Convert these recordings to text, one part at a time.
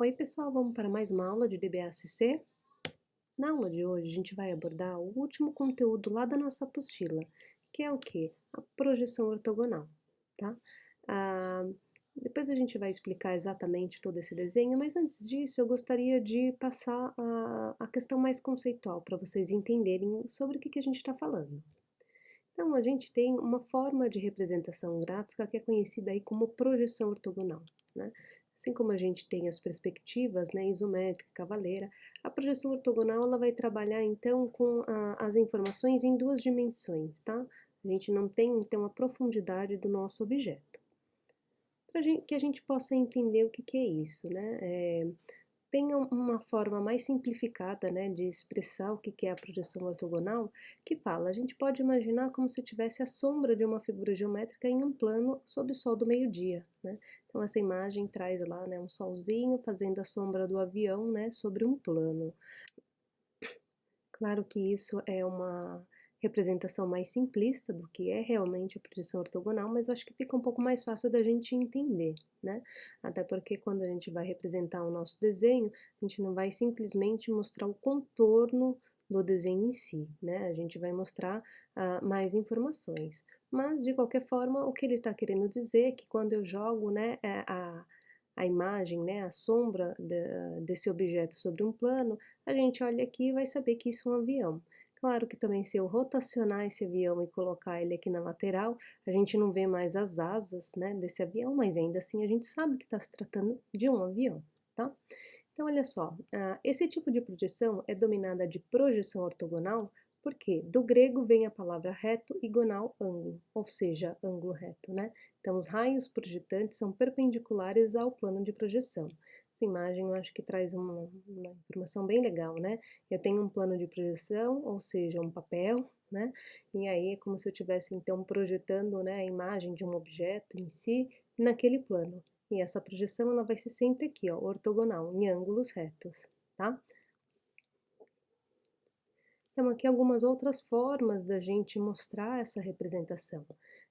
Oi, pessoal, vamos para mais uma aula de DBACC? Na aula de hoje, a gente vai abordar o último conteúdo lá da nossa apostila, que é o quê? A projeção ortogonal, tá? Ah, Depois a gente vai explicar exatamente todo esse desenho, mas antes disso, eu gostaria de passar a questão mais conceitual para vocês entenderem sobre o que que a gente está falando. Então, a gente tem uma forma de representação gráfica que é conhecida aí como projeção ortogonal, né? Assim como a gente tem as perspectivas, né, isométrica, cavaleira, a projeção ortogonal ela vai trabalhar então com as informações em duas dimensões, tá? A gente não tem então a profundidade do nosso objeto. Para que a gente possa entender o que que é isso, né? Tem uma forma mais simplificada, né, de expressar o que que é a projeção ortogonal, que fala, a gente pode imaginar como se tivesse a sombra de uma figura geométrica em um plano sob o sol do meio-dia, né? Então essa imagem traz lá, né, um solzinho fazendo a sombra do avião, né, sobre um plano. Claro que isso é uma representação mais simplista do que é realmente a projeção ortogonal, mas acho que fica um pouco mais fácil da gente entender, né? Até porque quando a gente vai representar o nosso desenho, a gente não vai simplesmente mostrar o contorno do desenho em si, né? A gente vai mostrar mais informações. Mas, de qualquer forma, o que ele está querendo dizer é que quando eu jogo, né, a imagem, né, a sombra desse objeto sobre um plano, a gente olha aqui e vai saber que isso é um avião. Claro que também se eu rotacionar esse avião e colocar ele aqui na lateral, a gente não vê mais as asas, né, desse avião, mas ainda assim a gente sabe que está se tratando de um avião, tá? Então olha só, esse tipo de projeção é dominada de projeção ortogonal, porque do grego vem a palavra reto e gonal ângulo, ou seja, ângulo reto, né? Então os raios projetantes são perpendiculares ao plano de projeção. Essa imagem eu acho que traz uma informação bem legal, né? Eu tenho um plano de projeção, ou seja, um papel, né? E aí é como se eu estivesse então projetando, né, a imagem de um objeto em si naquele plano. E essa projeção ela vai ser sempre aqui, ó, ortogonal, em ângulos retos, tá? Então, aqui algumas outras formas da gente mostrar essa representação.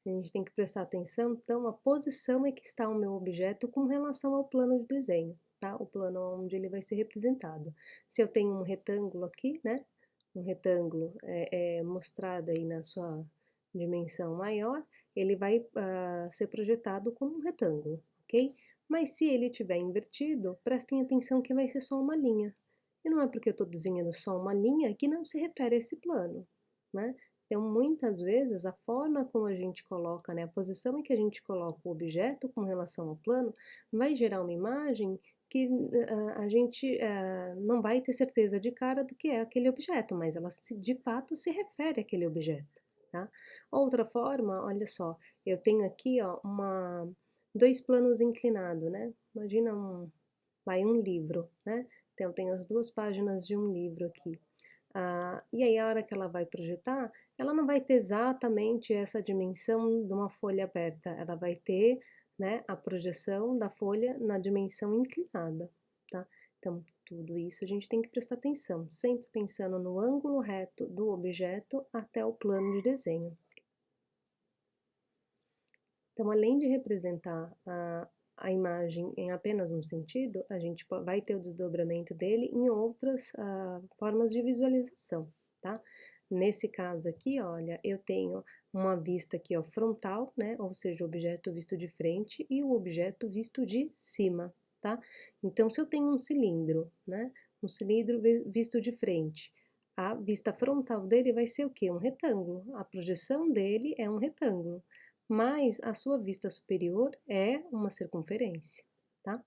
A gente tem que prestar atenção, então, a posição em que está o meu objeto com relação ao plano de desenho, tá? O plano onde ele vai ser representado. Se eu tenho um retângulo aqui, né? Um retângulo mostrado aí na sua dimensão maior, ele vai ser projetado como um retângulo, ok? Mas se ele estiver invertido, prestem atenção que vai ser só uma linha, e não é porque eu estou desenhando só uma linha que não se refere a esse plano, né? Então, muitas vezes, a forma como a gente coloca, né, a posição em que a gente coloca o objeto com relação ao plano, vai gerar uma imagem que a gente não vai ter certeza de cara do que é aquele objeto, mas ela de fato se refere àquele objeto, tá? Outra forma, olha só, eu tenho aqui, ó, dois planos inclinados, né? Imagina um livro, né? Então, tem as duas páginas de um livro aqui. E aí, a hora que ela vai projetar, ela não vai ter exatamente essa dimensão de uma folha aberta, ela vai ter, né, a projeção da folha na dimensão inclinada, tá? Então, tudo isso a gente tem que prestar atenção, sempre pensando no ângulo reto do objeto até o plano de desenho. Então, além de representar a imagem em apenas um sentido, a gente vai ter o desdobramento dele em outras formas de visualização, tá? Nesse caso aqui, olha, eu tenho uma vista aqui, ó, frontal, né? Ou seja, o objeto visto de frente e o objeto visto de cima, tá? Então, se eu tenho um cilindro, né? Um cilindro visto de frente, a vista frontal dele vai ser o quê? Um retângulo. A projeção dele é um retângulo, mas a sua vista superior é uma circunferência, tá?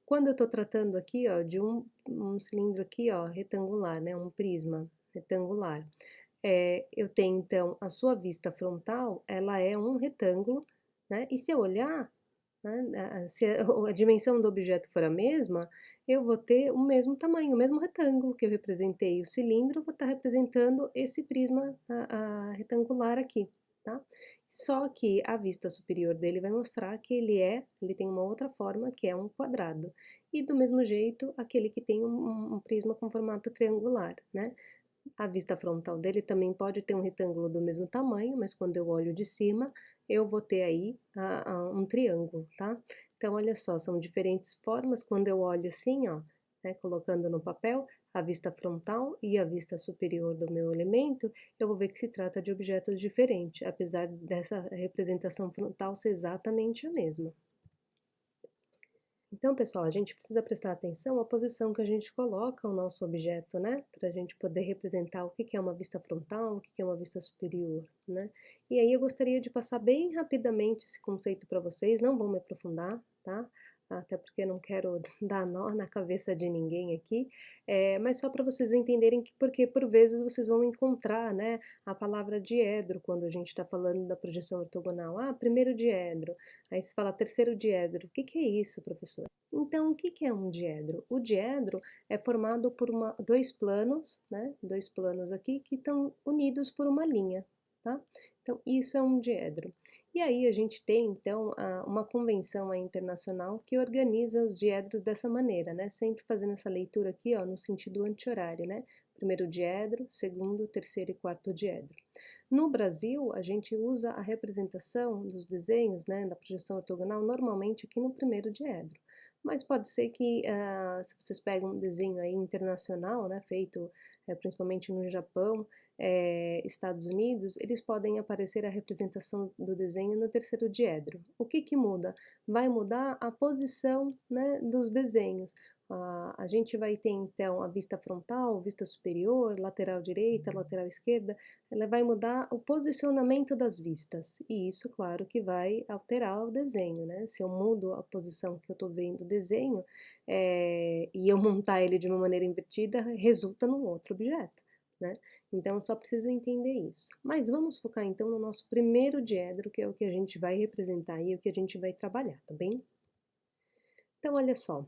Quando eu estou tratando aqui, ó, de um cilindro aqui, ó, retangular, né, um prisma retangular, eu tenho então a sua vista frontal, ela é um retângulo, né? E se eu olhar, né, se a dimensão do objeto for a mesma, eu vou ter o mesmo tamanho, o mesmo retângulo que eu representei o cilindro, eu vou estar representando esse prisma retangular aqui, tá? Só que a vista superior dele vai mostrar que ele tem uma outra forma, que é um quadrado. E do mesmo jeito, aquele que tem um prisma com formato triangular, né? A vista frontal dele também pode ter um retângulo do mesmo tamanho, mas quando eu olho de cima, eu vou ter aí um triângulo, tá? Então, olha só, são diferentes formas quando eu olho assim, ó, né, colocando no papel a vista frontal e a vista superior do meu elemento, eu vou ver que se trata de objetos diferentes, apesar dessa representação frontal ser exatamente a mesma. Então, pessoal, a gente precisa prestar atenção à posição que a gente coloca o nosso objeto, né? Para a gente poder representar o que que é uma vista frontal, o que que é uma vista superior, né? E aí eu gostaria de passar bem rapidamente esse conceito para vocês, não vou me aprofundar, tá? Até porque eu não quero dar nó na cabeça de ninguém aqui, mas só para vocês entenderem que, porque por vezes vocês vão encontrar, né, a palavra diedro quando a gente está falando da projeção ortogonal. Ah, primeiro diedro, aí se fala terceiro diedro. O que que é isso, professor? Então, o que que é um diedro? O diedro é formado por dois planos, né? Dois planos aqui que estão unidos por uma linha, tá? Então, isso é um diedro. E aí a gente tem, então, uma convenção internacional que organiza os diedros dessa maneira, né? Sempre fazendo essa leitura aqui, ó, no sentido anti-horário, né? Primeiro diedro, segundo, terceiro e quarto diedro. No Brasil, a gente usa a representação dos desenhos, né, da projeção ortogonal, normalmente aqui no primeiro diedro. Mas pode ser que, se vocês pegam um desenho aí internacional, né, feito principalmente no Japão, Estados Unidos, eles podem aparecer a representação do desenho no terceiro diedro. O que que muda? Vai mudar a posição, né, dos desenhos. A gente vai ter então a vista frontal, vista superior, lateral direita, lateral esquerda, ela vai mudar o posicionamento das vistas, e isso, claro, que vai alterar o desenho, né? Se eu mudo a posição que eu estou vendo o desenho, e eu montar ele de uma maneira invertida, resulta num outro objeto, né? Então, eu só preciso entender isso. Mas vamos focar, então, no nosso primeiro diedro, que é o que a gente vai representar e o que a gente vai trabalhar, tá bem? Então, olha só,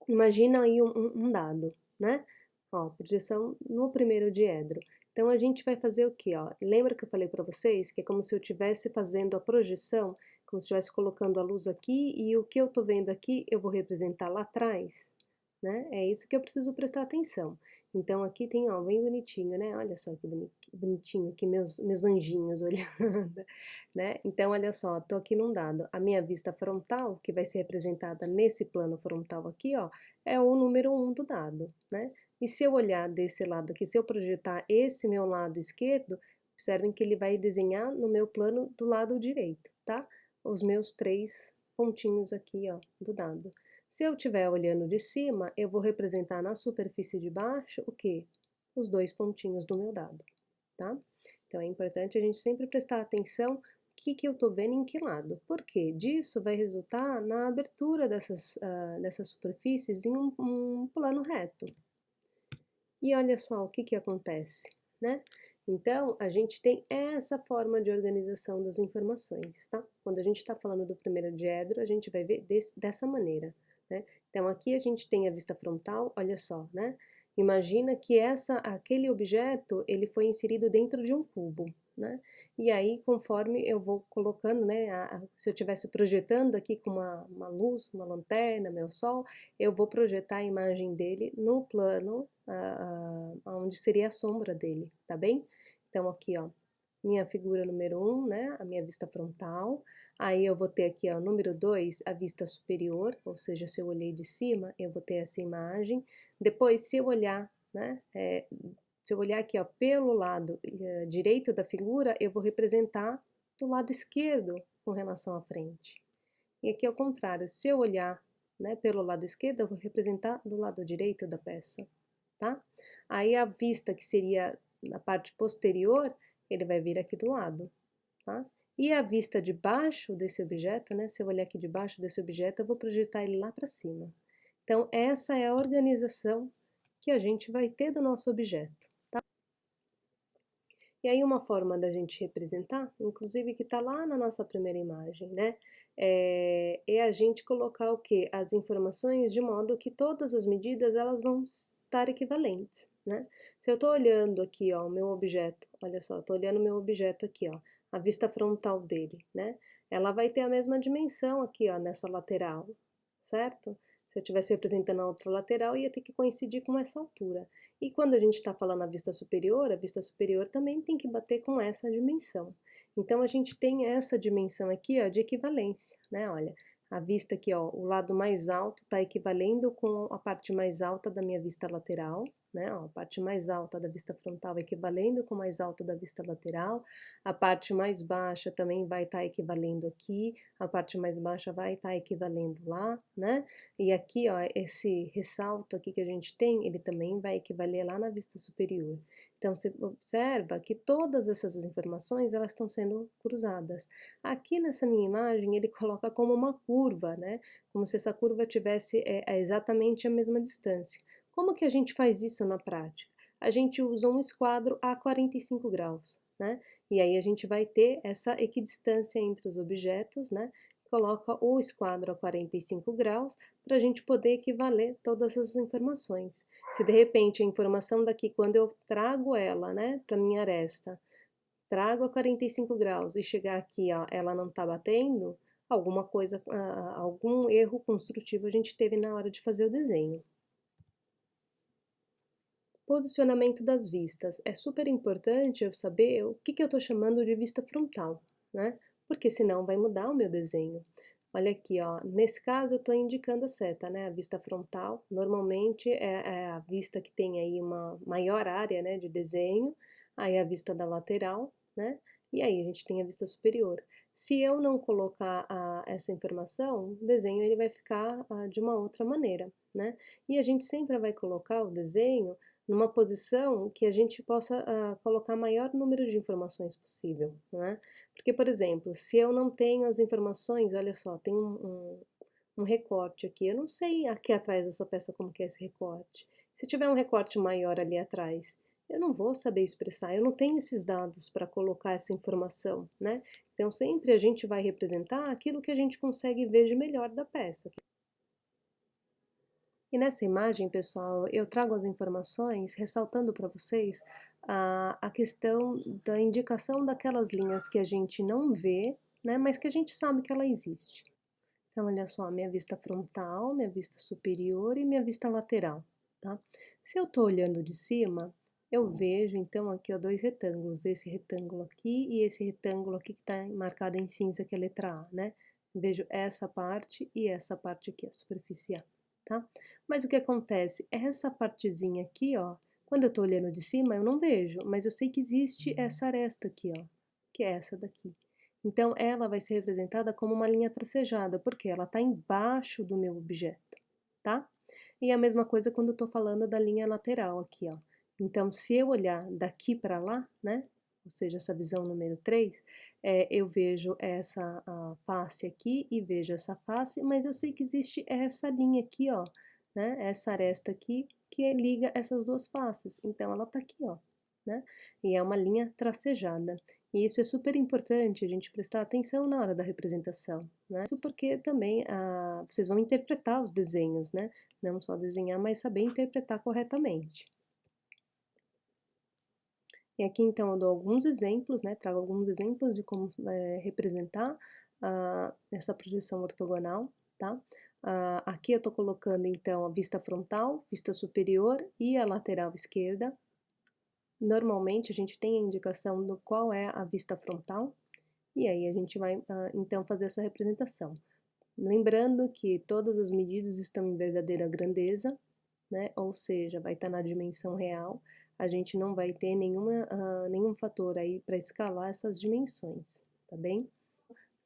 imagina aí um dado, né? Ó, projeção no primeiro diedro. Então, a gente vai fazer o quê, ó? Lembra que eu falei para vocês que é como se eu estivesse fazendo a projeção, como se eu estivesse colocando a luz aqui e o que eu tô vendo aqui eu vou representar lá atrás, né? É isso que eu preciso prestar atenção. Então, aqui tem, ó, bem bonitinho, né? Olha só que bonitinho aqui, meus anjinhos olhando, né? Então, olha só, tô aqui num dado. A minha vista frontal, que vai ser representada nesse plano frontal aqui, ó, é o número 1 do dado, né? E se eu olhar desse lado aqui, se eu projetar esse meu lado esquerdo, observem que ele vai desenhar no meu plano do lado direito, tá? Os meus 3 pontinhos aqui, ó, do dado. Se eu estiver olhando de cima, eu vou representar na superfície de baixo o quê? Os 2 pontinhos do meu dado, tá? Então, é importante a gente sempre prestar atenção o que que eu estou vendo em que lado. Por quê? Disso vai resultar na abertura dessas superfícies em um plano reto. E olha só o que que acontece, né? Então, a gente tem essa forma de organização das informações, tá? Quando a gente está falando do primeiro diedro, a gente vai ver dessa maneira, né? Então, aqui a gente tem a vista frontal, olha só, né? Imagina que aquele objeto, ele foi inserido dentro de um cubo, né? E aí, conforme eu vou colocando, né? Se eu estivesse projetando aqui com uma luz, uma lanterna, meu sol, eu vou projetar a imagem dele no plano onde seria a sombra dele, tá bem? Então, aqui, ó, minha figura número 1, né, a minha vista frontal, aí eu vou ter aqui, ó, número 2, a vista superior, ou seja, se eu olhei de cima, eu vou ter essa imagem. Depois, se eu olhar, né, se eu olhar aqui, ó, pelo lado direito da figura, eu vou representar do lado esquerdo com relação à frente. E aqui ao contrário, se eu olhar, né, pelo lado esquerdo, eu vou representar do lado direito da peça, tá? Aí a vista que seria na parte posterior, ele vai vir aqui do lado, tá? E a vista de baixo desse objeto, né, se eu olhar aqui de baixo desse objeto, eu vou projetar ele lá para cima. Então, essa é a organização que a gente vai ter do nosso objeto. E aí uma forma da gente representar, inclusive que está lá na nossa primeira imagem, né? É a gente colocar o quê? As informações de modo que todas as medidas elas vão estar equivalentes, né? Se eu estou olhando aqui, ó, o meu objeto, olha só, estou olhando o meu objeto aqui, ó, a vista frontal dele, né? Ela vai ter a mesma dimensão aqui, ó, nessa lateral, certo? Se eu estivesse representando a outra lateral, ia ter que coincidir com essa altura. E quando a gente está falando a vista superior também tem que bater com essa dimensão. Então, a gente tem essa dimensão aqui, ó, de equivalência, né? Olha, A vista aqui, ó, o lado mais alto está equivalendo com a parte mais alta da minha vista lateral, né? Ó, a parte mais alta da vista frontal equivalendo com o mais alto da vista lateral, a parte mais baixa também vai estar equivalendo aqui, a parte mais baixa vai estar equivalendo lá, né? E aqui, ó, esse ressalto aqui que a gente tem, ele também vai equivaler lá na vista superior. Então, você observa que todas essas informações, elas estão sendo cruzadas. Aqui nessa minha imagem, ele coloca como uma curva, né? Como se essa curva tivesse exatamente a mesma distância. Como que a gente faz isso na prática? A gente usa um esquadro a 45 graus, né? E aí a gente vai ter essa equidistância entre os objetos, né? Coloca o esquadro a 45 graus para a gente poder equivaler todas as informações. Se de repente a informação daqui, quando eu trago ela, né, para minha aresta, trago a 45 graus e chegar aqui, ó, ela não está batendo, alguma coisa, algum erro construtivo a gente teve na hora de fazer o desenho. Posicionamento das vistas. É super importante eu saber o que eu estou chamando de vista frontal, né? Porque senão vai mudar o meu desenho. Olha aqui, ó, nesse caso eu estou indicando a seta, né? A vista frontal, normalmente é a vista que tem aí uma maior área, né, de desenho, aí a vista da lateral, né? E aí a gente tem a vista superior. Se eu não colocar essa informação, o desenho ele vai ficar de uma outra maneira, né? E a gente sempre vai colocar o desenho numa posição que a gente possa colocar maior número de informações possível, né? Porque, por exemplo, se eu não tenho as informações, olha só, tem um recorte aqui, eu não sei aqui atrás dessa peça como que é esse recorte. Se tiver um recorte maior ali atrás, eu não vou saber expressar, eu não tenho esses dados para colocar essa informação, né? Então, sempre a gente vai representar aquilo que a gente consegue ver de melhor da peça. E nessa imagem, pessoal, eu trago as informações ressaltando para vocês a questão da indicação daquelas linhas que a gente não vê, né, mas que a gente sabe que ela existe. Então, olha só, minha vista frontal, minha vista superior e minha vista lateral, tá? Se eu estou olhando de cima, eu vejo, então, aqui, ó, dois retângulos, esse retângulo aqui e esse retângulo aqui que está marcado em cinza, que é a letra A, né? Vejo essa parte e essa parte aqui, a superfície A, tá? Mas o que acontece? Essa partezinha aqui, ó, quando eu estou olhando de cima, eu não vejo, mas eu sei que existe essa aresta aqui, ó, que é essa daqui. Então, ela vai ser representada como uma linha tracejada, porque ela está embaixo do meu objeto, tá? E a mesma coisa quando eu estou falando da linha lateral aqui, ó. Então, se eu olhar daqui para lá, né? Ou seja, essa visão número 3, eu vejo essa face aqui e vejo essa face, mas eu sei que existe essa linha aqui, ó, né? Essa aresta aqui que liga essas duas faces. Então, ela está aqui, ó, né? E é uma linha tracejada. E isso é super importante a gente prestar atenção na hora da representação, né? Isso porque também vocês vão interpretar os desenhos, né? Não só desenhar, mas saber interpretar corretamente. E aqui então eu dou alguns exemplos, né? Trago alguns exemplos de como representar essa projeção ortogonal, tá? Aqui eu tô colocando então a vista frontal, vista superior e a lateral esquerda. Normalmente a gente tem a indicação do qual é a vista frontal, e aí a gente vai então fazer essa representação. Lembrando que todas as medidas estão em verdadeira grandeza, né? Ou seja, vai estar na dimensão real, a gente não vai ter nenhum fator aí para escalar essas dimensões, tá bem?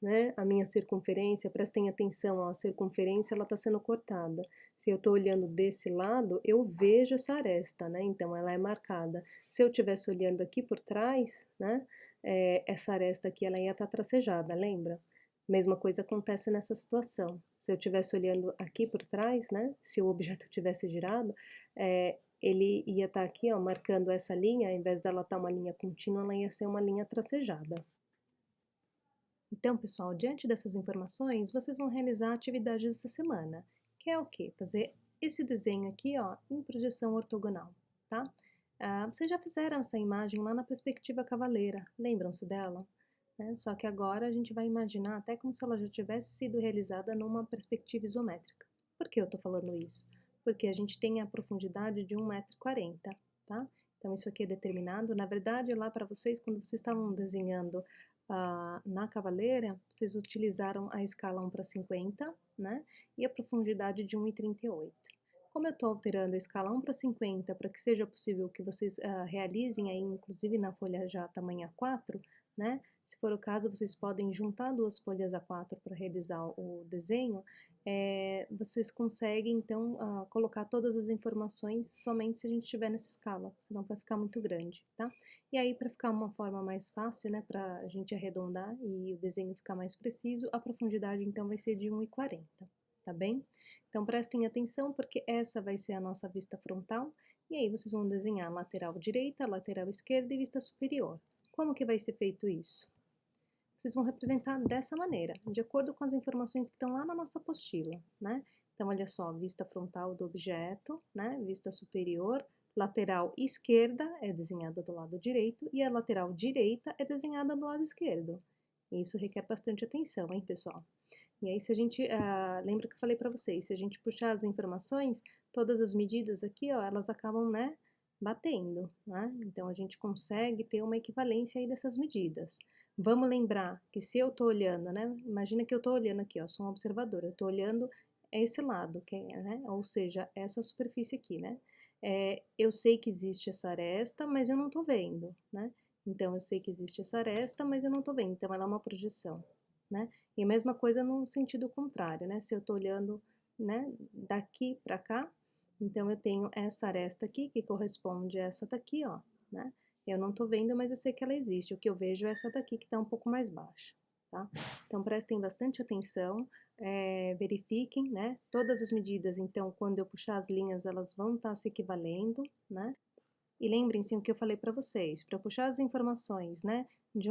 Né? A minha circunferência, prestem atenção, ó, a circunferência ela está sendo cortada. Se eu estou olhando desse lado, eu vejo essa aresta, né? Então ela é marcada. Se eu estivesse olhando aqui por trás, né? Essa aresta aqui ela ia estar tracejada, lembra? Mesma coisa acontece nessa situação. Se eu estivesse olhando aqui por trás, né? Se o objeto tivesse girado, ele ia estar aqui, ó, marcando essa linha, ao invés dela estar uma linha contínua, ela ia ser uma linha tracejada. Então, pessoal, diante dessas informações, vocês vão realizar a atividade dessa semana, que é o quê? Fazer esse desenho aqui, ó, em projeção ortogonal, tá? Vocês já fizeram essa imagem lá na perspectiva cavaleira, lembram-se dela? Só que agora a gente vai imaginar até como se ela já tivesse sido realizada numa perspectiva isométrica. Por que eu estou falando isso? Porque a gente tem a profundidade de 1,40 m, tá? Então, isso aqui é determinado, na verdade, lá para vocês, quando vocês estavam desenhando na cavaleira, vocês utilizaram a escala 1:50, né, e a profundidade de 1,38. Como eu estou alterando a escala 1:50 para que seja possível que vocês, realizem aí, inclusive na folha já tamanho A4, né, se for o caso, vocês podem juntar 2 folhas A4 para realizar o desenho, vocês conseguem então, colocar todas as informações somente se a gente estiver nessa escala, senão vai ficar muito grande, tá? E aí, para ficar uma forma mais fácil, né, para a gente arredondar e o desenho ficar mais preciso, a profundidade então vai ser de 1,40, tá bem? Então prestem atenção porque essa vai ser a nossa vista frontal, e aí vocês vão desenhar lateral direita, lateral esquerda e vista superior. Como que vai ser feito isso? Vocês vão representar dessa maneira, de acordo com as informações que estão lá na nossa apostila, né? Então, olha só, vista frontal do objeto, né? Vista superior, lateral esquerda é desenhada do lado direito e a lateral direita é desenhada do lado esquerdo. Isso requer bastante atenção, hein, pessoal? E aí, se a gente, lembra que eu falei para vocês, se a gente puxar as informações, todas as medidas aqui, ó, elas acabam, né, batendo, né? Então, a gente consegue ter uma equivalência aí dessas medidas. Vamos lembrar que se eu tô olhando, né, imagina que eu tô olhando aqui, ó, sou um observador, eu tô olhando esse lado, que é, né, ou seja, essa superfície aqui, né? Eu sei que existe essa aresta, mas eu não tô vendo, né? Então, eu sei que existe essa aresta, mas eu não tô vendo, então ela é uma projeção, né? E a mesma coisa no sentido contrário, né? Se eu tô olhando, né, daqui para cá, então eu tenho essa aresta aqui que corresponde a essa daqui, ó, né? Eu não tô vendo, mas eu sei que ela existe. O que eu vejo é essa daqui que tá um pouco mais baixa, tá? Então prestem bastante atenção, verifiquem, né? Todas as medidas, então, quando eu puxar as linhas, elas vão estar se equivalendo, né? E lembrem-se o que eu falei para vocês, para puxar as informações, né, de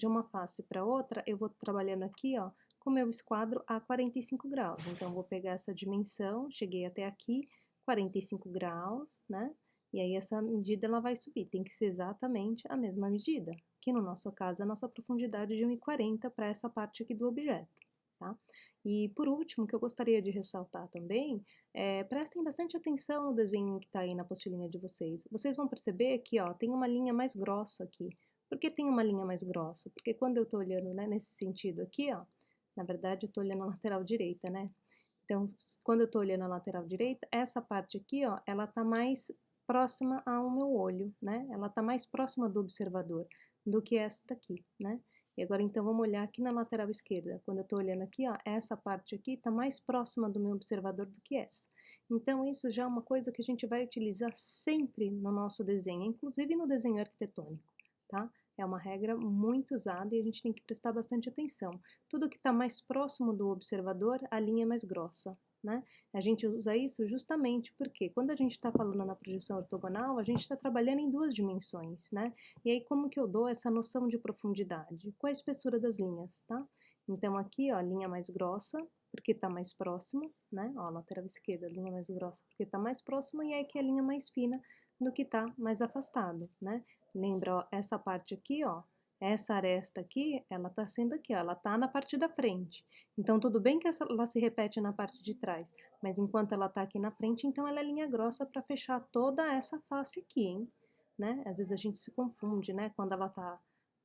uma face para outra, eu vou trabalhando aqui, ó, com o meu esquadro a 45 graus. Então, vou pegar essa dimensão, cheguei até aqui, 45 graus, né, e aí essa medida ela vai subir, tem que ser exatamente a mesma medida, que no nosso caso é a nossa profundidade de 1,40 para essa parte aqui do objeto, tá? E por último, o que eu gostaria de ressaltar também prestem bastante atenção no desenho que está aí na apostilinha de vocês. Vocês vão perceber que, ó, tem uma linha mais grossa aqui. Por que tem uma linha mais grossa? Porque quando eu estou olhando, né, nesse sentido aqui, ó, na verdade eu estou olhando a lateral direita, né? Então, quando eu estou olhando a lateral direita, essa parte aqui, ó, ela está mais próxima ao meu olho, né? Ela está mais próxima do observador do que essa daqui, né? E agora, então, vamos olhar aqui na lateral esquerda. Quando eu estou olhando aqui, ó, essa parte aqui está mais próxima do meu observador do que essa. Então, isso já é uma coisa que a gente vai utilizar sempre no nosso desenho, inclusive no desenho arquitetônico, tá? É uma regra muito usada e a gente tem que prestar bastante atenção. Tudo que está mais próximo do observador, a linha é mais grossa, né? A gente usa isso justamente porque quando a gente está falando na projeção ortogonal, a gente está trabalhando em 2 dimensões, né? E aí como que eu dou essa noção de profundidade? Com a espessura das linhas, tá? Então aqui, ó, a linha mais grossa, porque está mais próximo, né? Ó, lateral esquerda, linha mais grossa, porque está mais próximo, e aí aqui a linha mais fina do que está mais afastado, né? Lembra, ó, essa parte aqui, ó, essa aresta aqui, ela tá sendo aqui, ó, ela tá na parte da frente. Então, tudo bem que ela se repete na parte de trás, mas enquanto ela tá aqui na frente, então ela é linha grossa para fechar toda essa face aqui, hein? Né? Às vezes a gente se confunde, né? Quando ela tá,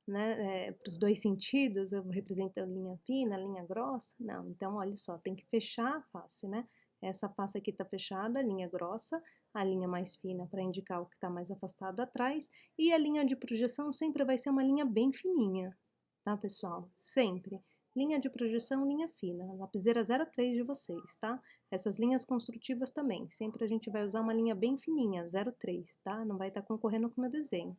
né, para os 2 sentidos, eu vou representando linha fina, linha grossa. Não, então olha só, tem que fechar a face, né? Essa face aqui tá fechada, linha grossa, a linha mais fina para indicar o que está mais afastado atrás, e a linha de projeção sempre vai ser uma linha bem fininha, tá, pessoal? Sempre. Linha de projeção, linha fina, lapiseira 03 de vocês, tá? Essas linhas construtivas também, sempre a gente vai usar uma linha bem fininha, 03, tá? Não vai estar concorrendo com o meu desenho.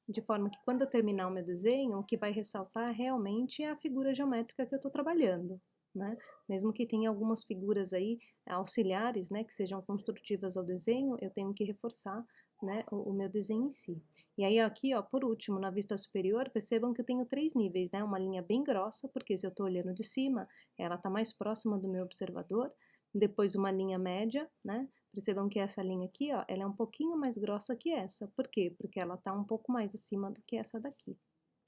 De forma que quando eu terminar o meu desenho, o que vai ressaltar realmente é a figura geométrica que eu estou trabalhando, né? Mesmo que tenha algumas figuras aí auxiliares, né, que sejam construtivas ao desenho, eu tenho que reforçar, né, o meu desenho em si. E aí aqui, ó, por último, na vista superior, percebam que eu tenho 3 níveis, né? Uma linha bem grossa, porque se eu estou olhando de cima, ela está mais próxima do meu observador. Depois uma linha média, né? Percebam que essa linha aqui, ó, ela é um pouquinho mais grossa que essa. Por quê? Porque ela tá um pouco mais acima do que essa daqui,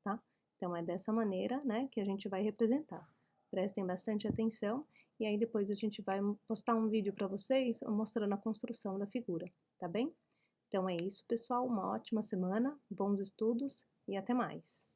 tá? Então, é dessa maneira, né, que a gente vai representar. Prestem bastante atenção e aí depois a gente vai postar um vídeo para vocês mostrando a construção da figura, tá bem? Então é isso, pessoal. Uma ótima semana, bons estudos e até mais!